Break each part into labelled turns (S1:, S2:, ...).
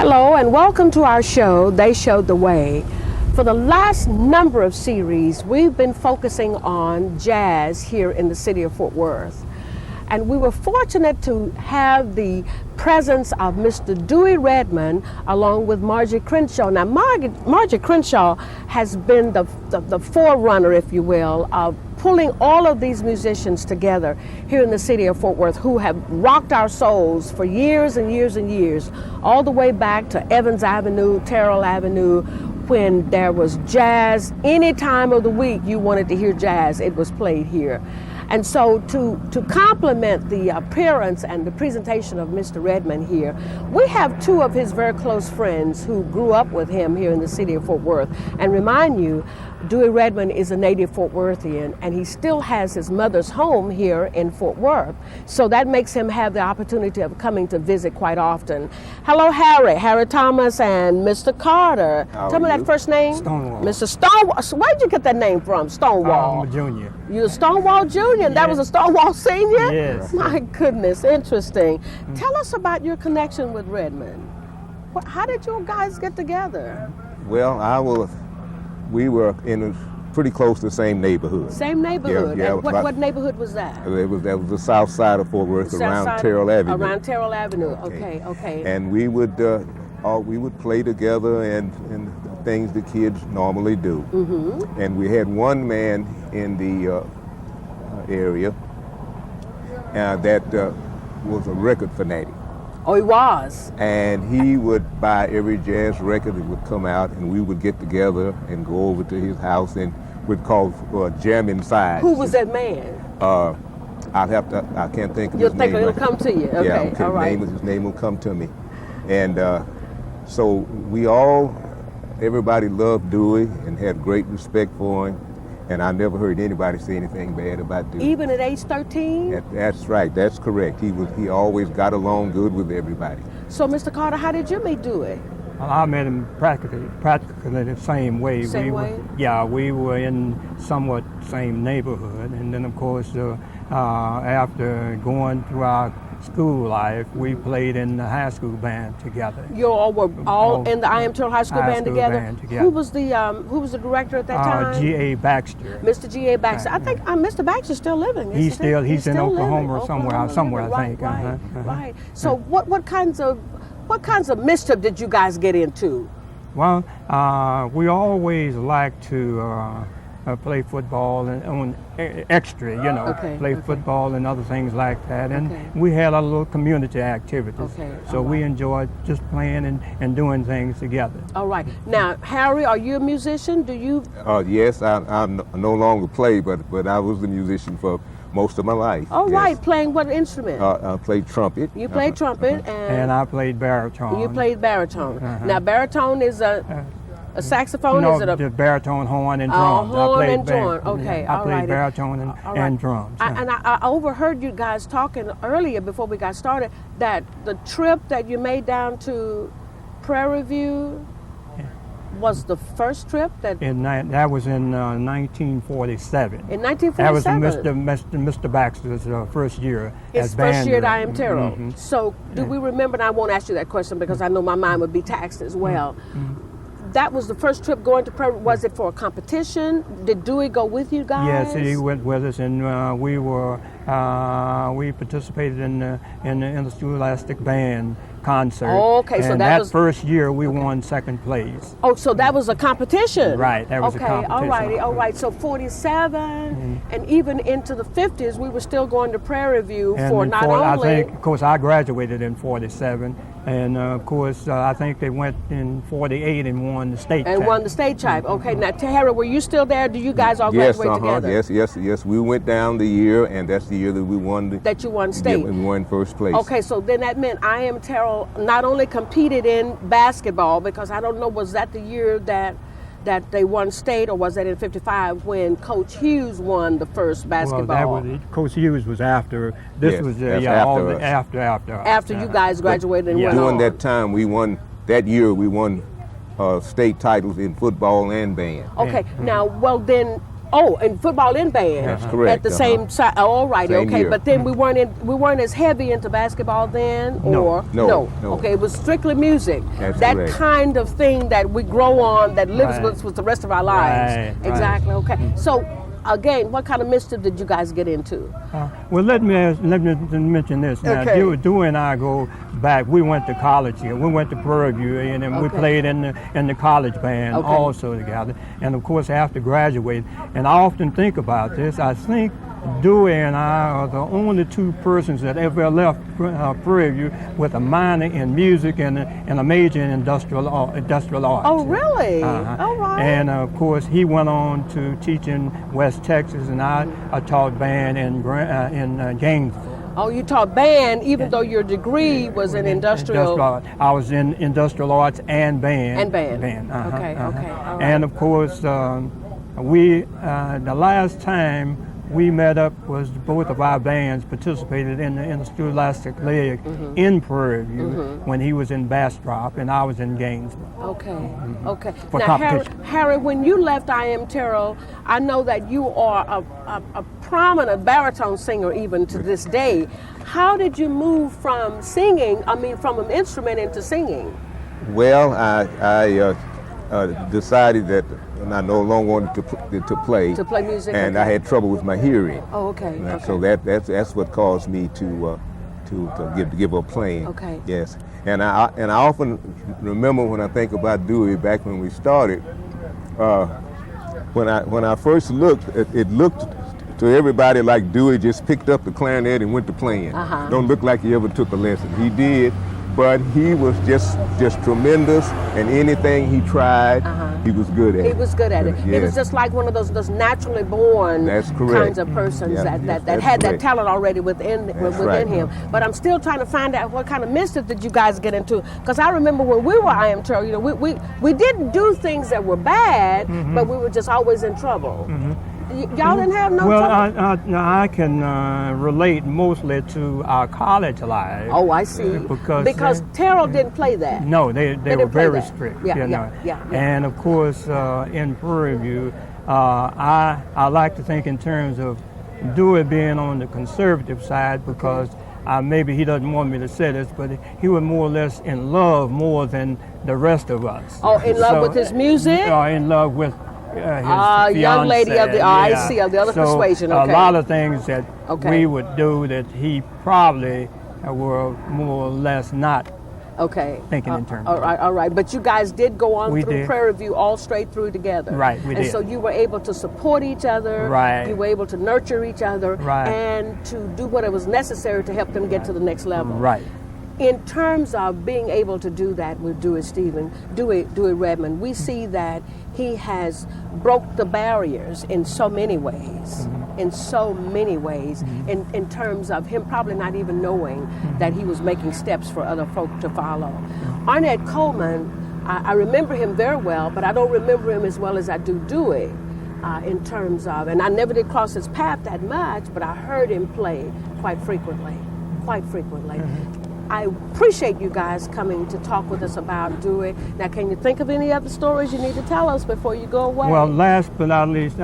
S1: Hello and welcome to our show, They Showed the Way. For the last number of series, we've been focusing on jazz here in the city of Fort Worth. And we were fortunate to have the presence of Mr. Dewey Redman along with Margie Crenshaw. Now, Margie Crenshaw has been the forerunner, if you will, of pulling all of these musicians together here in the city of Fort Worth who have rocked our souls for years and years and years, all the way back to Evans Avenue, Terrell Avenue, when there was jazz. Any time of the week you wanted to hear jazz, it was played here. And so to complement the appearance and the presentation of Mr. Redman here, we have two of his very close friends who grew up with him here in the city of Fort Worth. And remind you, Dewey Redman is a native Fort Worthian, and he still has his mother's home here in Fort Worth. So that makes him have the opportunity of coming to visit quite often. Hello, Harry Thomas and Mr. Carter. Tell me that first name.
S2: Stonewall.
S1: Mr. Stonewall. So where'd you get that name from, Stonewall?
S2: I'm a junior.
S1: You're Stonewall Junior? That was a Stonewall Senior?
S2: Yes.
S1: My goodness, interesting. Tell us about your connection with Redman. How did you guys get together?
S3: Well, we were in pretty close to the same neighborhood.
S1: Same neighborhood?
S3: Yeah,
S1: And what neighborhood was that?
S3: That was the south side of Fort Worth, around Terrell Avenue.
S1: Around Terrell Avenue, okay.
S3: And we would play together and things the kids normally do. Mm-hmm. And we had one man in the area that was a record fanatic.
S1: Oh, he was?
S3: And he would buy every jazz record that would come out, and we would get together and go over to his house and we'd call jamming sides.
S1: Who was that man?
S3: I can't think of
S1: You'll
S3: his
S1: think
S3: name.
S1: it'll come to you. Okay,
S3: yeah,
S1: all right.
S3: His name will come to me. And so everybody loved Dewey and had great respect for him. And I never heard anybody say anything bad about Dewey.
S1: Even at age 13?
S3: That's right, that's correct. He always got along good with everybody.
S1: So, Mr. Carter, how did you meet Dewey?
S2: Well, I met him practically the same way. We were in somewhat same neighborhood, and then of course after going through our school life, we played in the high school band together.
S1: You all were all in the I Am Terrell High School band together? Who was the director at that time?
S2: G.A. Baxter.
S1: Mr. G.A. Baxter. I think Mr. Baxter's still living.
S2: He's in Oklahoma or somewhere,
S1: right,
S2: I think.
S1: Right. So what kinds of mischief did you guys get into?
S2: Well, we always liked to play football and on extra, play football and other things like that. And we had our little community activities. So we enjoyed just playing and doing things together.
S1: All right. Now, Harry, are you a musician? Do you?
S3: Yes, I no longer play, but I was a musician for most of my life.
S1: Oh, yes. Right. Playing what instrument?
S3: I played trumpet.
S1: You played trumpet,
S2: and I played baritone.
S1: You played baritone. Now, baritone is a saxophone?
S2: No,
S1: is it
S2: the baritone, horn, and drums.
S1: Horn and drums. Okay,
S2: I played baritone and drums.
S1: I overheard you guys talking earlier before we got started that the trip that you made down to Prairie View was the first trip that
S2: was in 1947.
S1: In 1947.
S2: That was Mr. Baxter's first year.
S1: His first year at I Am Terrell. Mm-hmm. So do we remember? And I won't ask you that question because I know my mind would be taxed as well. Mm-hmm. That was the first trip going to Prairie. Was it for a competition? Did Dewey go with you guys?
S2: Yes, he went with us, and we participated in the Interscholastic Band concert.
S1: Okay, so
S2: that first year we won second place.
S1: Oh, so that was a competition.
S2: Right, that was a competition.
S1: All right. So 47 and even into the 50s, we were still going to Prairie View for not only.
S2: I think, of course, I graduated in 47. And of course, I think they went in 48 and won the state.
S1: And won the state tribe. Okay, now Harry, were you still there? Do you guys all graduate together?
S3: Yes. We went down the year, and that's the year that we won.
S1: That you won state.
S3: Yeah, we won first place.
S1: Okay, so then that meant I Am Terrell not only competed in basketball, because I don't know, was that the year that they won state, or was that in 55 when Coach Hughes won the first basketball?
S2: Well, Coach Hughes was after. This was
S1: after you guys graduated and went
S3: During
S1: on.
S3: that time, we won state titles in football and band.
S1: Okay, now, well then, Oh, and football and band.
S3: That's correct.
S1: At the same time. Oh, all right.
S3: Same
S1: Okay,
S3: year.
S1: but then we weren't as heavy into basketball then, or
S3: No.
S1: Okay, it was strictly music.
S3: That's
S1: that
S3: correct.
S1: kind of thing that we grow on, that lives
S2: Right.
S1: with us the rest of our lives.
S2: Right, right.
S1: Exactly. Okay. So, again, what kind of mischief did you guys get into?
S2: Well, let me mention this. Now,
S1: Okay.
S2: Dewey and I go back. We went to college here. We went to Prairie View, and then we
S1: Okay.
S2: played in the college band
S1: Okay.
S2: also together. And of course, after graduating, and I often think about this. I think Dewey and I are the only two persons that ever left Prairie View with a minor in music and a major in industrial arts.
S1: Oh, really?
S2: Uh-huh.
S1: All right.
S2: And of course, he went on to teach in West Texas, and I taught band in Gainesville.
S1: Oh, you taught band, even though your degree was in industrial.
S2: Art. I was in industrial arts and band.
S1: And band.
S2: Uh-huh,
S1: Okay,
S2: uh-huh.
S1: okay, all right.
S2: And of course, the last time we met up was both of our bands participated in the Scholastic League in Prairie View when he was in Bastrop and I was in Gainesville.
S1: Okay, okay.
S2: For
S1: Now,
S2: competition.
S1: Harry, when you left I Am Terrell, I know that you are a prominent baritone singer even to this day. How did you move from from an instrument into singing?
S3: Well, I decided that I no longer wanted to play.
S1: To play music,
S3: and
S1: okay.
S3: I had trouble with my hearing.
S1: Oh, okay.
S3: And
S1: Okay.
S3: So that's what caused me to give up playing.
S1: Okay.
S3: Yes, and I often remember when I think about Dewey back when we started. When I first looked, it looked to everybody like Dewey just picked up the clarinet and went to playing.
S1: Uh-huh.
S3: Don't look like he ever took a lesson. He did, but he was just tremendous, and anything he tried, he was good at.
S1: He was good at it. He was
S3: Yes.
S1: just like one of those naturally born
S3: That's correct.
S1: kinds of persons
S3: Yeah,
S1: that
S3: yes,
S1: had
S3: that's
S1: that
S3: correct.
S1: talent already within
S3: right.
S1: him. But I'm still trying to find out what kind of mischief did you guys get into? Because I remember when we were I Am Terrell, we didn't do things that were bad, but we were just always in trouble. Y'all didn't have no trouble?
S2: Well, I can relate mostly to our college life.
S1: Oh, I see. Because Terrell didn't play that.
S2: No, they were
S1: didn't play
S2: very
S1: that.
S2: strict.
S1: Yeah,
S2: you know.
S1: yeah.
S2: And of course, in Prairie View, I like to think in terms of Dewey being on the conservative side because maybe he doesn't want me to say this, but he was more or less in love more than the rest of us.
S1: Oh, in love with his music?
S2: In love with his
S1: young lady of the I see, of the other
S2: so
S1: persuasion. Okay.
S2: A lot of things that
S1: Okay.
S2: we would do that he probably were more or less not
S1: Okay.
S2: thinking in terms
S1: All
S2: of.
S1: right, all right. But you guys did go on
S2: We
S1: through
S2: did.
S1: Prairie View all straight through together.
S2: Right, we
S1: and
S2: did.
S1: so you were able to support each other.
S2: Right.
S1: You were able to nurture each other.
S2: Right.
S1: And to do what was necessary to help them get to the next level.
S2: Right.
S1: In terms of being able to do that with Dewey Redmond, we see that he has broke the barriers in so many ways. In so many ways, in terms of him probably not even knowing that he was making steps for other folk to follow. Arnett Coleman, I remember him very well, but I don't remember him as well as I do Dewey. In terms of, and I never did cross his path that much, but I heard him play quite frequently. I appreciate you guys coming to talk with us about Dewey. Now, can you think of any other stories you need to tell us before you go away?
S2: Well, last but not least,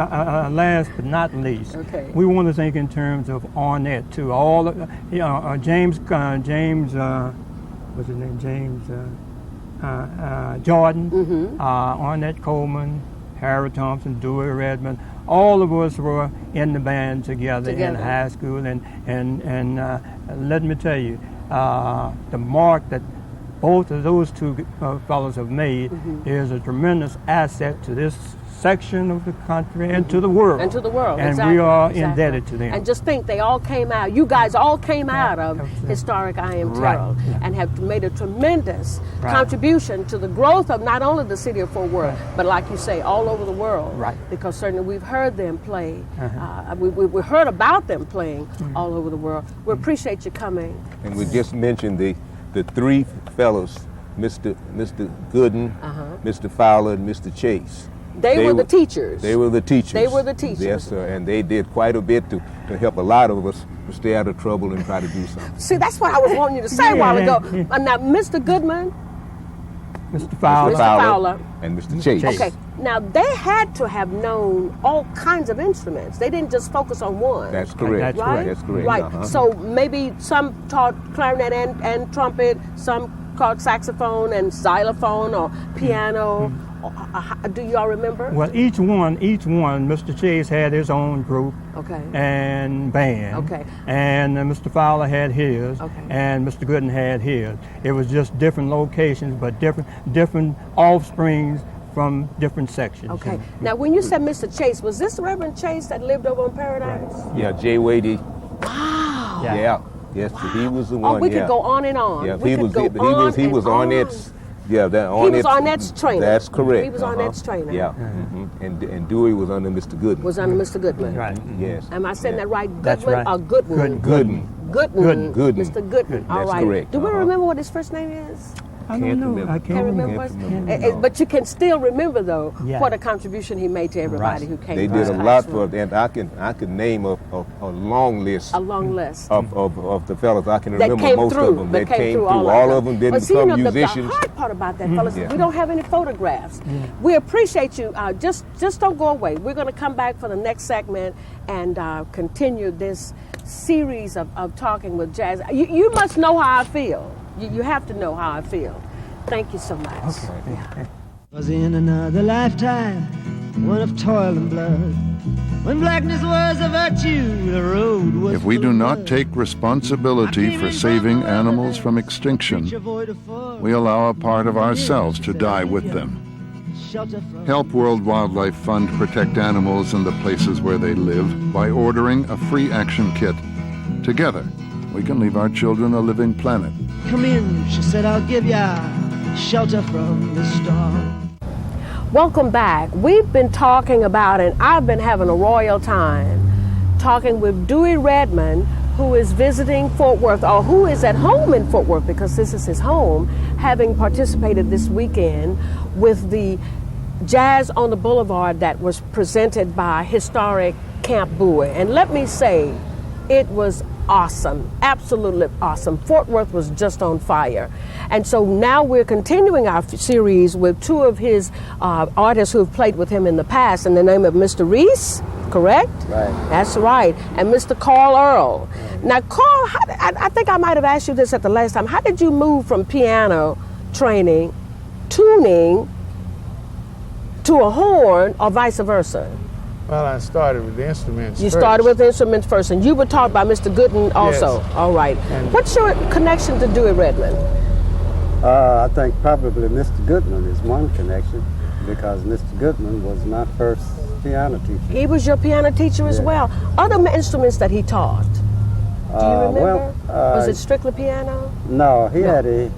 S1: Okay.
S2: we want to think in terms of Arnett too. All James, what's his name? James Jordan, Arnett Coleman, Harry Thompson, Dewey Redmond. All of us were in the band together. In high school, and let me tell you, the mark that both of those two fellows have made is a tremendous asset to this section of the country and to the world.
S1: And to the world,
S2: and
S1: exactly,
S2: we are
S1: exactly.
S2: indebted to them.
S1: And just think, they all came out, you guys all came out of historic I Am Terrell, and have made a tremendous contribution to the growth of not only the city of Fort Worth, but like you say, all over the world.
S2: Right.
S1: Because certainly we've heard them play, we heard about them playing all over the world. We appreciate you coming.
S3: And we just mentioned the three fellows, Mr. Gooden, Mr. Fowler, and Mr. Chase.
S1: They were the teachers.
S3: They were the teachers.
S1: They were the teachers.
S3: Yes, sir. And they did quite a bit to help a lot of us to stay out of trouble and try to do something.
S1: See, that's what I was wanting you to say a while ago. Now, Mr. Goodman,
S2: Mr. Fowler.
S1: Mr. Fowler.
S3: And Mr. Chase.
S1: Okay, Now, they had to have known all kinds of instruments. They didn't just focus on one.
S3: That's correct.
S2: That's
S1: right?
S3: That's correct.
S1: Right. So maybe some taught clarinet and trumpet, some taught saxophone and xylophone or piano. Do y'all remember?
S2: Well, each one, Mr. Chase had his own group and band.
S1: Okay.
S2: And Mr. Fowler had his, and Mr. Gooden had his. It was just different locations, but different offsprings from different sections.
S1: Okay. Now, when you said Mr. Chase, was this Reverend Chase that lived over in Paradise?
S3: Yeah, Jay Wadey.
S1: Wow.
S3: Yeah. Yes, he was the one.
S1: Oh, we could go on and on.
S3: Yeah,
S1: we
S3: he
S1: could
S3: was.
S1: go
S3: He was
S1: on.
S3: Arnett's. Yeah,
S1: he was Arnett's trainer.
S3: That's correct.
S1: He was Arnett's trainer.
S3: Yeah. And Dewey was under Mr. Goodman.
S1: Was under Mr. Goodman.
S2: Right.
S3: Yes.
S1: Am I saying that right? Goodman
S2: That's right.
S1: or Goodwin?
S3: Gooden.
S1: Goodman.
S3: Gooden.
S1: Mr. Goodman. All
S3: That's
S1: right.
S3: correct.
S1: Do we remember what his first name is?
S2: I don't know.
S3: remember.
S2: I
S1: Can't remember.
S3: remember.
S1: But you can still remember, though,
S2: Yeah.
S1: what a contribution he made to everybody
S2: Right.
S1: who came.
S3: They
S1: to
S3: did
S1: his
S3: a lot
S1: classroom.
S3: for, and I could name a long list
S1: A long list.
S3: of the fellas. I can
S1: that
S3: remember
S1: came
S3: most
S1: through.
S3: of them.
S1: That came through. All
S3: of them didn't
S1: but see,
S3: become
S1: you know,
S3: musicians.
S1: The hard part about that, fellas, is
S3: Yeah.
S1: we don't have any photographs. We appreciate you. Just don't go away. We're going to come back for the next segment and continue this series of talking with jazz. You must know how I feel. You have to know how I feel. Thank you so much.
S2: Okay.
S1: Yeah.
S4: Was in another lifetime, one of toil and blood. When blackness was a virtue, the road was.
S5: If we do not take responsibility for saving animals from extinction, we allow a part of ourselves to die with them. Help World Wildlife Fund protect animals in the places where they live by ordering a free action kit. Together, we can leave our children a living planet.
S4: Come in, she said, I'll give ya shelter from the storm.
S1: Welcome back. We've been talking about, and I've been having a royal time, talking with Dewey Redmond, who is visiting Fort Worth, or who is at home in Fort Worth, because this is his home, having participated this weekend with the Jazz on the Boulevard that was presented by historic Camp Bowie. And let me say, it was awesome, absolutely awesome. Fort Worth was just on fire. And so now we're continuing our series with two of his artists who have played with him in the past, in the name of Mr. Reese, correct?
S6: Right.
S1: That's right. And Mr. Carl Earl. Now, Carl, I think I might have asked you this at the last time. How did you move from piano training, tuning, to a horn, or vice versa?
S6: Well, I started with the instruments
S1: You
S6: first.
S1: started with instruments first, and you were taught by Mr. Gooden also.
S6: Yes.
S1: All right.
S6: And
S1: what's your connection to Dewey Redmond?
S7: I think probably Mr. Goodman is one connection, because Mr. Goodman was my first piano teacher.
S1: He was your piano teacher as
S7: Yeah.
S1: well. Other instruments that he taught, do you remember? Was it strictly piano?
S7: No, he had a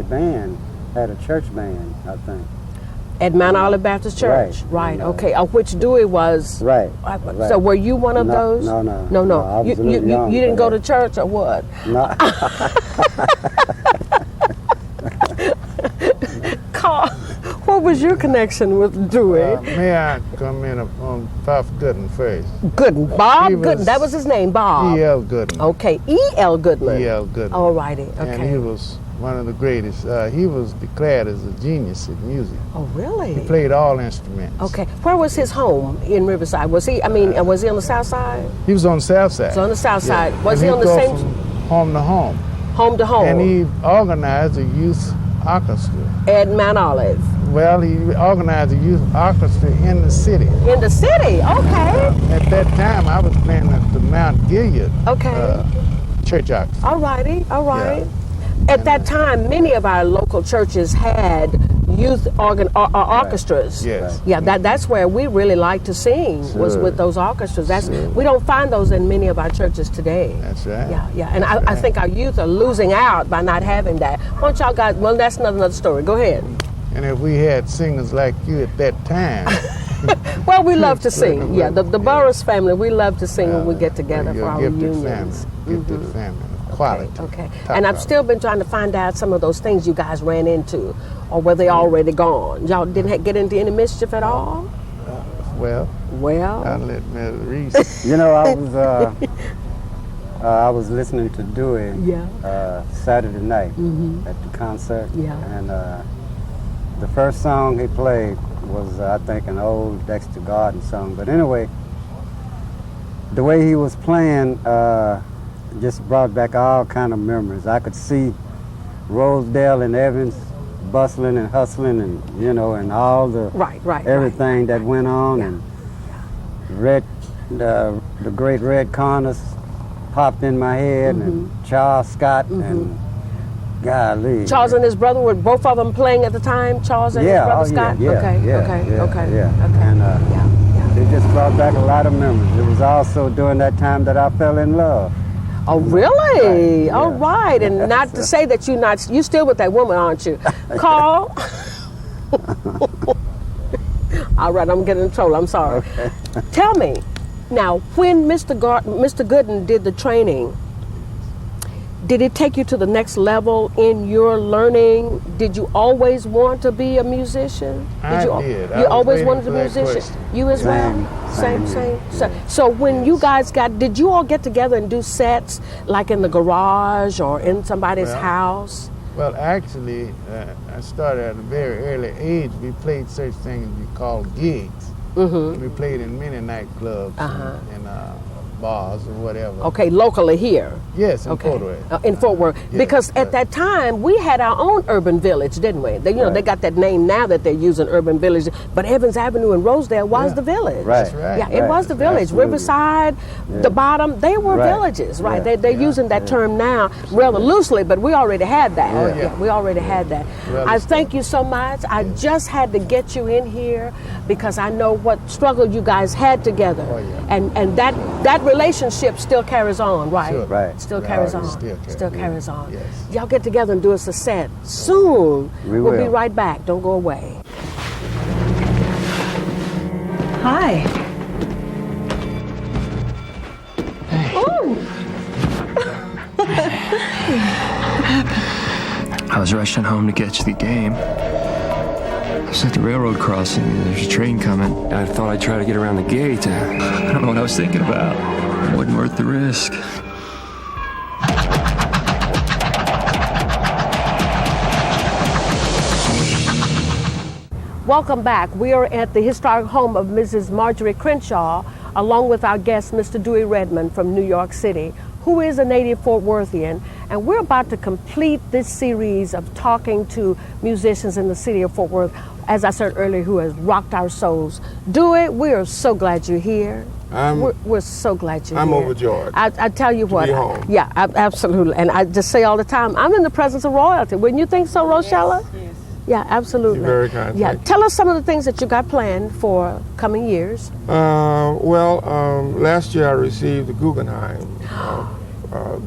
S7: band, had a church band, I think.
S1: At Mount Olive Baptist Church?
S7: Right.
S1: Okay. Of which Dewey was?
S7: Right.
S1: So were you one of
S7: No,
S1: those?
S7: no.
S1: No.
S7: No, I was a little young
S1: You didn't
S7: for
S1: go
S7: that.
S1: to church or what?
S7: No.
S1: Carl, what was your connection with Dewey?
S6: May I come in on Papa Gooden first?
S1: Gooden. Bob
S6: He
S1: Gooden.
S6: was
S1: That was his name, Bob.
S6: E.L. Gooden.
S1: Okay. E.L. Goodman.
S6: E.L. Gooden.
S1: All righty.
S6: And
S1: Okay.
S6: he was one of the greatest. He was declared as a genius in music.
S1: Oh, really?
S6: He played all instruments.
S1: Okay. Where was his home in Riverside? Was he was he on the south side?
S6: He was on the south side.
S1: So on the south side. Was
S6: And
S1: he on the
S6: he'd go
S1: same
S6: from home to home?
S1: home to home?
S6: And he organized a youth orchestra.
S1: At Mount Olive.
S6: Well, he organized a youth orchestra in the city.
S1: In the city. Okay.
S6: At that time, I was playing at the Mount Gilead
S1: Okay.
S6: church orchestra.
S1: All righty. All right. At that time, many of our local churches had youth orchestras.
S6: Yes.
S1: Yeah, that's where we really like to sing, was with those orchestras. We don't find those in many of our churches today.
S6: That's right.
S1: Yeah. And I think our youth are losing out by not having that. Why don't y'all guys, well, that's another story. Go ahead.
S6: And if we had singers like you at that time,
S1: Well, we love to sing. Yeah, the Burroughs family, we love to sing when we get together for
S6: you're
S1: our
S6: a gifted
S1: reunions.
S6: family. Gifted family. Quality.
S1: Okay.
S6: Top
S1: And I've
S6: quality.
S1: still been trying to find out some of those things you guys ran into, or were they already gone? Y'all didn't get into any mischief at all?
S6: Well, I'll
S1: Well,
S6: let Ms. Reese.
S7: You know, I was listening to Dewey
S1: yeah.
S7: Saturday night at the concert.
S1: Yeah.
S7: And the first song he played was, I think, an old Dexter Gordon song. But anyway, the way he was playing just brought back all kind of memories. I could see Rosedale and Evans bustling and hustling, and you know, and all the everything that went on, and the great Red Connors popped in my head, and Charles Scott, and golly,
S1: Charles and his brother, were both of them playing at the time? Charles and his brother Scott? Okay.
S7: And it just brought back a lot of memories. It was also during that time that I fell in love.
S1: Oh, really?
S7: Right,
S1: All right. And not to say that you still with that woman, aren't you? Carl? All right, I'm getting in trouble. I'm sorry.
S7: Okay.
S1: Tell me, now, when Mr. Gooden did the training, did it take you to the next level in your learning? Did you always want to be a musician?
S6: I did.
S1: You always wanted to be a musician? You as well? Same. So when you guys did you all get together and do sets like in the garage or in somebody's house?
S6: Well, actually, I started at a very early age. We played such things we called gigs. We played in many nightclubs and bars or whatever.
S1: Okay, locally here.
S6: Yes, in Fort Worth.
S1: In Fort Worth,
S6: Yes,
S1: because at that time we had our own urban village, didn't we? They, they got that name now that they're using urban village, but Evans Avenue and Rosedale was the village.
S7: Right.
S6: That's right.
S1: Yeah, it was the village.
S7: Absolutely.
S1: Riverside, the Bottom, they were villages, right? They're using that term now rather loosely, but we already had that. We already had that.
S6: Well,
S1: I thank you so much. I just had to get you in here because I know what struggle you guys had together, and that relationship still carries on, right?
S6: Sure.
S7: Right.
S1: Still carries on.
S6: Still
S1: carries on.
S6: Yes.
S1: Y'all get together and do us a set soon. We'll be right back. Don't go away.
S8: Hi.
S9: Hey. I was rushing home to catch the game. I was at the railroad crossing, and there's a train coming. I thought I'd try to get around the gate. I don't know what I was thinking about. It wasn't worth the risk.
S1: Welcome back. We are at the historic home of Mrs. Marjorie Crenshaw, along with our guest, Mr. Dewey Redmond from New York City, who is a native Fort Worthian. And we're about to complete this series of talking to musicians in the city of Fort Worth, as I said earlier, who has rocked our souls. Dewey, we are so glad you're here. We're so glad you're here.
S6: I'm overjoyed.
S1: I tell you what.
S6: To be home.
S1: Yeah, absolutely. And I just say all the time, I'm in the presence of royalty. Wouldn't you think so, Rochella? Yes. Yeah, absolutely.
S6: You're very kind.
S1: Yeah, tell us some of the things that you got planned for coming years.
S6: Last year I received the Guggenheim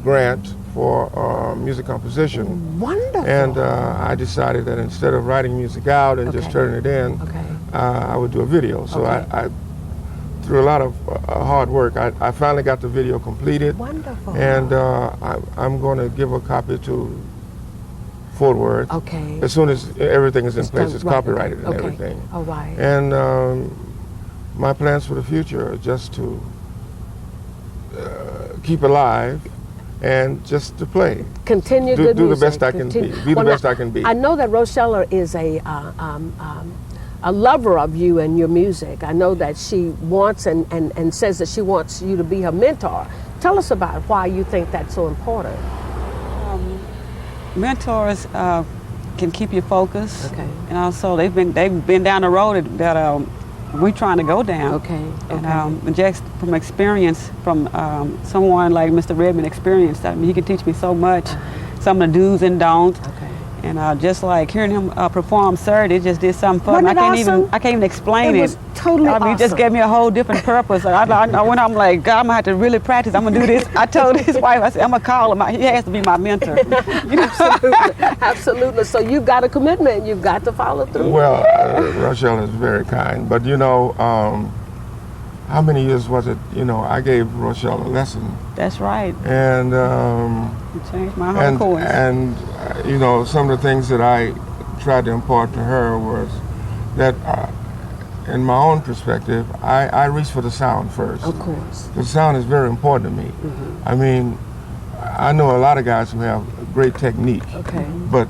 S6: grant for music composition.
S1: Wonderful.
S6: And I decided that instead of writing music out and just turning it in, I would do a video. So I through a lot of hard work, I finally got the video completed.
S1: Wonderful.
S6: And I'm going to give a copy to Fort Worth.
S1: Okay.
S6: As soon as everything is in place, it's copyrighted and everything.
S1: All right.
S6: And my plans for the future are just to keep alive and just to play.
S1: Continue
S6: do
S1: good
S6: the
S1: music.
S6: best I can be. Be the best I can be.
S1: I know that Rochella is a lover of you and your music. I know that she wants and says that she wants you to be her mentor. Tell us about why you think that's so important.
S10: Mentors can keep you focused.
S1: Okay.
S10: And also they've been down the road that we're trying to go down.
S1: Okay.
S10: And just from experience, from someone like Mr. Redmond experienced, I mean, he can teach me so much, some of the do's and don'ts.
S1: Okay.
S10: And just like hearing him perform Sir, it just did something fun.
S1: Wasn't it
S10: I can't even explain it.
S1: It was totally
S10: I mean, it just gave me a whole different purpose. When I'm like, God, I'm gonna have to really practice. I'm gonna do this. I told his wife, I said, I'm gonna call him. He has to be my mentor.
S1: Absolutely. So you've got a commitment. You've got to follow through.
S6: Well, Rochelle is very kind, but you know, how many years was it? You know, I gave Rochelle a lesson.
S10: That's right.
S6: And
S10: it changed my whole course.
S6: And you know, some of the things that I tried to impart to her was that, in my own perspective, I reach for the sound first.
S1: Of course.
S6: The sound is very important to me. Mm-hmm. I mean, I know a lot of guys who have great technique.
S1: Okay.
S6: But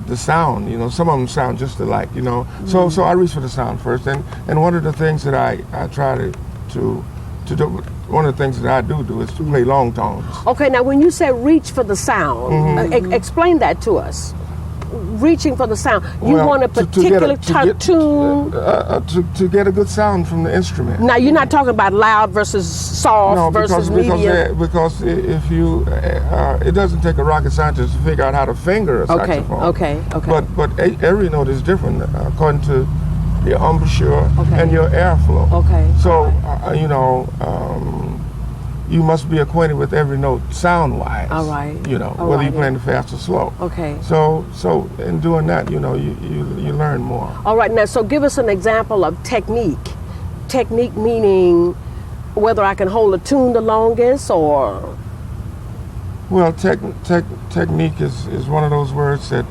S6: the sound. You know, some of them sound just alike. You know, so I reach for the sound first, and one of the things that I try to do. One of the things that I do is to play long tones.
S1: Okay, now when you say reach for the sound, explain that to us. Reaching for the sound. You want a particular tune?
S6: To get a good sound from the instrument.
S1: Now you're not talking about loud versus soft versus medium.
S6: Because if you, it doesn't take a rocket scientist to figure out how to finger a saxophone. Okay. But every note is different according to your embouchure and your airflow. Okay. So you must be acquainted with every note sound-wise. All right. You know, whether you're playing fast or slow. Okay. So in doing that, you learn more.
S1: All right. Now, so give us an example of technique. Technique meaning whether I can hold a tune the longest or.
S6: Well, technique is one of those words that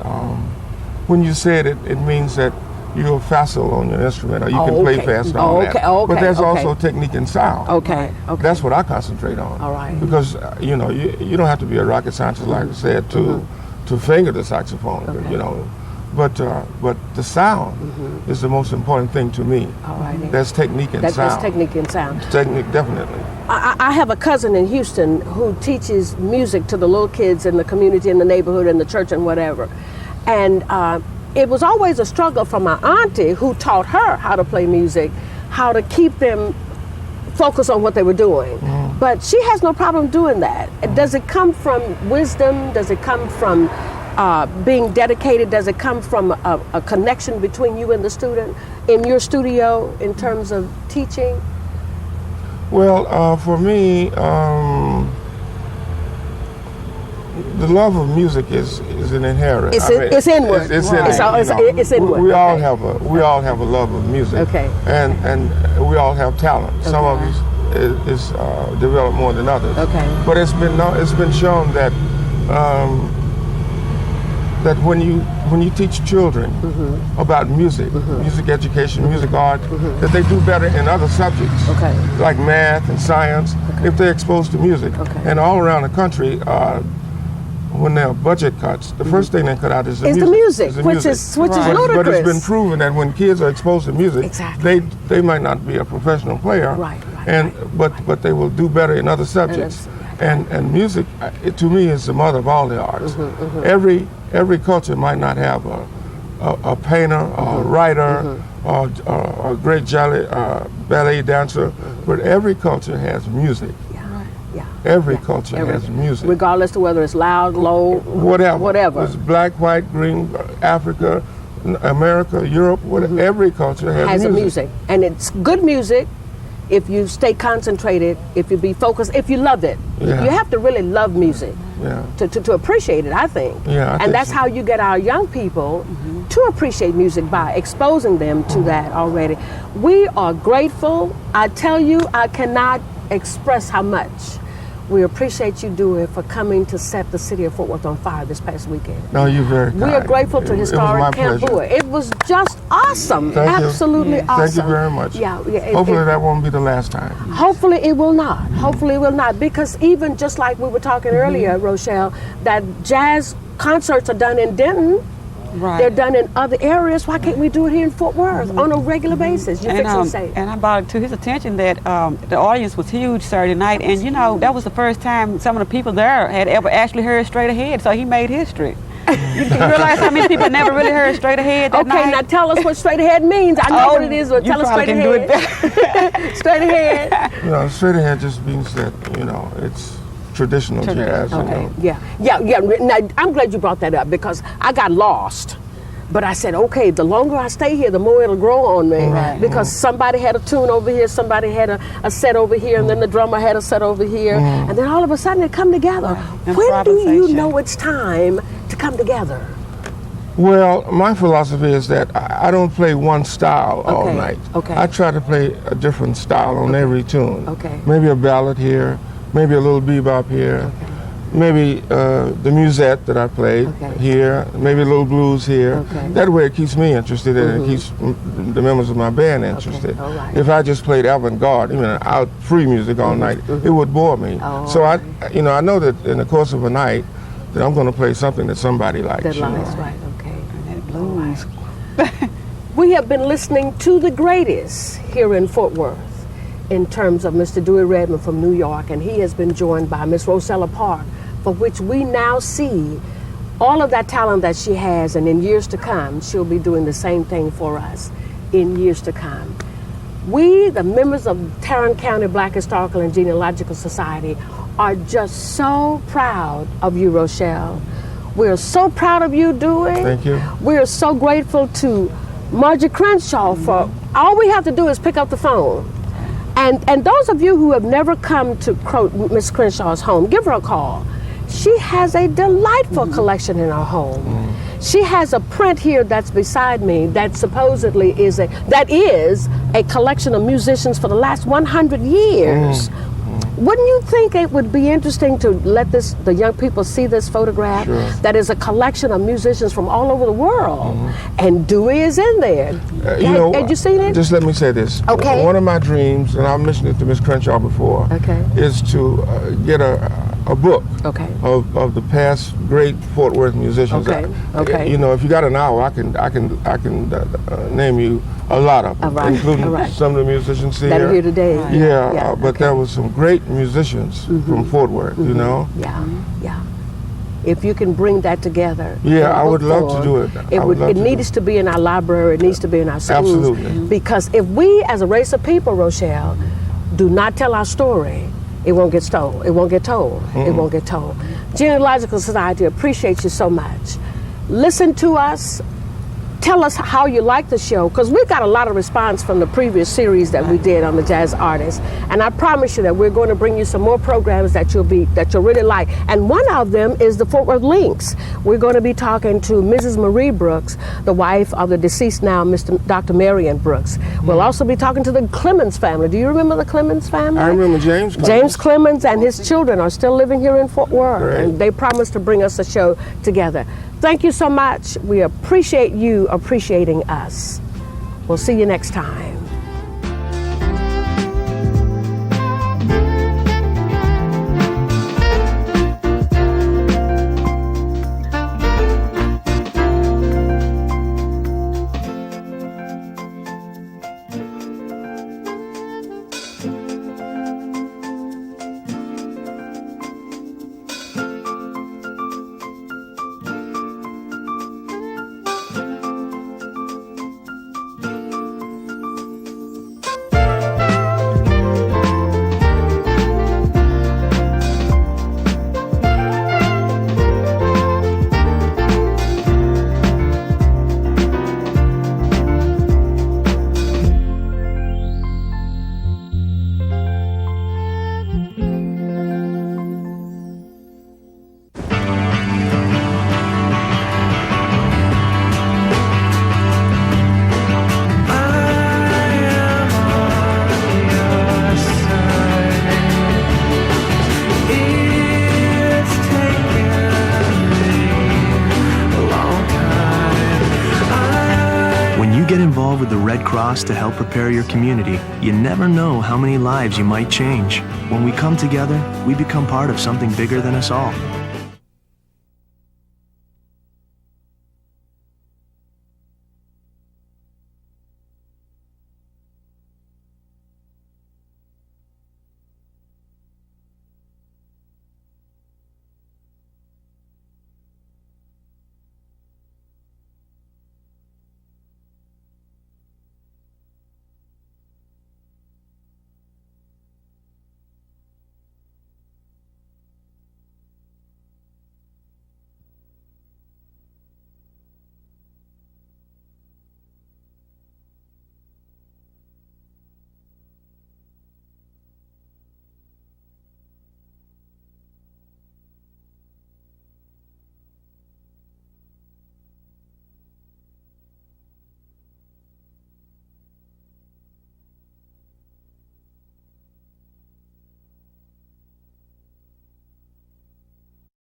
S6: when you say it, it means that you're facile on your instrument, or you can play fast on that. But there's also technique and sound. Okay. That's what I concentrate on. All right. Because you don't have to be a rocket scientist, like I said, to finger the saxophone. Okay. You know, but the sound is the most important thing to me. All right. That's technique and sound.
S1: That's technique and sound.
S6: Technique, definitely.
S1: I have a cousin in Houston who teaches music to the little kids in the community, in the neighborhood, in the church, and whatever, and. It was always a struggle for my auntie who taught her how to play music, how to keep them focused on what they were doing. But she has no problem doing that. Does it come from wisdom? Does it come from being dedicated? Does it come from a connection between you and the student in your studio in terms of teaching?
S6: Well, for me, the love of music is an inherent.
S1: It's inward. It's inward.
S6: We all have a love of music. Okay. And we all have talent. Okay. Some of us is developed more than others. Okay. But it's been shown that that when you teach children about music, music education, music art, that they do better in other subjects, like math and science, if they're exposed to music. And all around the country. When there are budget cuts, the first thing they cut out is the music,
S1: which is ludicrous.
S6: But it's been proven that when kids are exposed to music, they might not be a professional player, but they will do better in other subjects. And music, to me, is the mother of all the arts. Every culture might not have a painter, or a writer, or a great ballet dancer, but every culture has music. Every culture has music.
S1: Regardless of whether it's loud, low, whatever.
S6: It's black, white, green, Africa, America, Europe, whatever. Every culture has
S1: music. And it's good music if you stay concentrated, if you be focused, if you love it. Yeah. You have to really love music to appreciate it, I think.
S6: Yeah,
S1: and that's how you get our young people to appreciate music, by exposing them to that already. We are grateful. I tell you, I cannot express how much we appreciate you doing for coming to set the city of Fort Worth on fire this past weekend.
S6: No, you're very kind.
S1: We are grateful to Historic Camp Bowie. It was just awesome. Absolutely awesome.
S6: Thank you very much. Hopefully that won't be the last time.
S1: Hopefully it will not. Hopefully it will not. Because even just like we were talking earlier, Rochelle, that jazz concerts are done in Denton. Right. They're done in other areas. Why can't we do it here in Fort Worth on a regular basis? You fix and say.
S10: And I brought it to his attention that the audience was huge Saturday night, and that was the first time some of the people there had ever actually heard Straight Ahead. So he made history. You realize how many people never really heard Straight Ahead that night?
S1: Okay, now tell us what Straight Ahead means. I know what it is, but tell us Straight Ahead. Straight Ahead.
S6: Straight Ahead just means that it's traditional jazz.
S1: Okay. Yeah. Now, I'm glad you brought that up because I got lost. But I said, okay, the longer I stay here, the more it'll grow on me. Right. Because somebody had a tune over here, somebody had a set over here, and then the drummer had a set over here. And then all of a sudden it come together. When do you know it's time to come together?
S6: Well, my philosophy is that I don't play one style all night. Okay. I try to play a different style on every tune. Okay. Maybe a ballad here, maybe a little bebop here, maybe the musette that I played here, maybe a little blues here. That way it keeps me interested and it keeps the members of my band interested. If I just played avant-garde, out free music all night, it would bore me. So I know that in the course of a night that I'm going to play something that somebody likes.
S1: Right, okay. Yes. We have been listening to the greatest here in Fort Worth in terms of Mr. Dewey Redmond from New York, and he has been joined by Miss Rosella Park, for which we now see all of that talent that she has, and in years to come, she'll be doing the same thing for us in years to come. We, the members of Tarrant County Black Historical and Genealogical Society, are just so proud of you, Rochelle. We're so proud of you, Dewey.
S6: Thank you.
S1: We're so grateful to Margie Crenshaw for, all we have to do is pick up the phone. And those of you who have never come to Miss Crenshaw's home, give her a call. She has a delightful collection in her home. She has a print here that's beside me that supposedly is a collection of musicians for the last 100 years. Wouldn't you think it would be interesting to let the young people see this photograph?
S6: Sure.
S1: That is a collection of musicians from all over the world, and Dewey is in there. Had you seen it?
S6: Just let me say this.
S1: Okay.
S6: One of my dreams, and I mentioned it to Miss Crenshaw before, is to get a book of the past great Fort Worth musicians.
S1: Okay.
S6: You know, if you got an hour, I can name you a lot of them, including some of the musicians here.
S1: That are here today.
S6: But there was some great musicians from Fort Worth, you know?
S1: Yeah. If you can bring that together.
S6: Yeah, I would love to do it.
S1: It needs to be in our library, it needs to be in our schools.
S6: Absolutely.
S1: Because if we, as a race of people, Rochelle, do not tell our story, it won't get told. It won't get told. It won't get told. Genealogical Society appreciates you so much. Listen to us. Tell us how you like the show, because we got a lot of response from the previous series that we did on the jazz artists, and I promise you that we're going to bring you some more programs that you'll really like. And one of them is the Fort Worth Links. We're going to be talking to Mrs. Marie Brooks, the wife of the deceased now Dr. Marion Brooks. We'll also be talking to the Clemens family. Do you remember the Clemens family?
S6: I remember James Clemens.
S1: James Clemens and his children are still living here in Fort Worth, and they promised to bring us a show together. Thank you so much. We appreciate you appreciating us. We'll see you next time.
S8: With the Red Cross to help prepare your community, you never know how many lives you might change. When we come together, we become part of something bigger than us all.